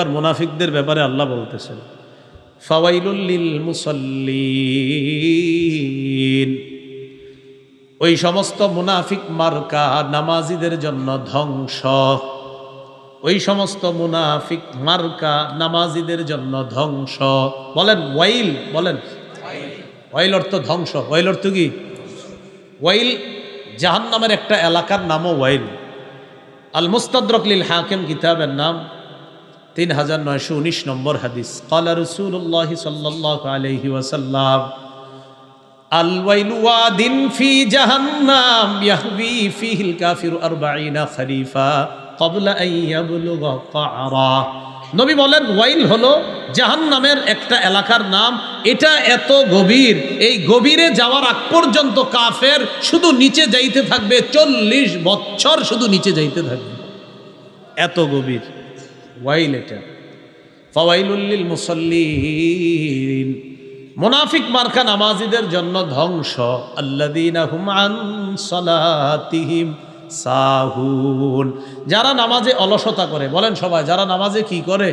মুনাফিকদের ব্যাপারে আল্লাহ বলতেছেন ফাওয়াইলুল লিল মুসাল্লিন, ওই সমস্ত মুনাফিক মার্কা নামাজিদের জন্য ধ্বংস। ওই সমস্ত মুনাফিক মার্কা নামাজিদের জন্য ধ্বংস। বলেন ওয়াইল, বলেন ওয়াইল অর্থ ধ্বংস। ওয়াইল অর্থ কি? ওয়াইল জাহান্নামের একটা এলাকার নামও ওয়াইল। আল মুস্তাদরাক লিল হাকিম কিতাবের নাম, 3919 নম্বর হাদিস। ক্বালা রাসূলুল্লাহ সাল্লাল্লাহু আলাইহি ওয়াসাল্লাম আল ওয়াইলু ওয়াদিন ফি জাহান্নাম ইয়াহবি ফিহিল কাফিরু 40 খরিফা ক্বাবলা আন ইয়াবলুগা ক্বারা। নবী বলেন ওয়াইল হলো জাহান্নামের একটা এলাকার নাম। এটা এত গভীর, এই গভীরে যাওয়ার আগ পর্যন্ত কাফের শুধু নিচে যাইতে থাকবে, 40 বছর শুধু নিচে যাইতে থাকবে, এত গভীর ওয়াইল এটা। ফাওয়াইলুল লিল মুসাল্লিন, মুনাফিক মার্কা নামাজিদের জন্য ধ্বংস। আল্লাযীনা হুম আন সালাতিহিম সাহুন, যারা নামাজে অলসতা করে। বলেন সবাই, যারা নামাজে কি করে?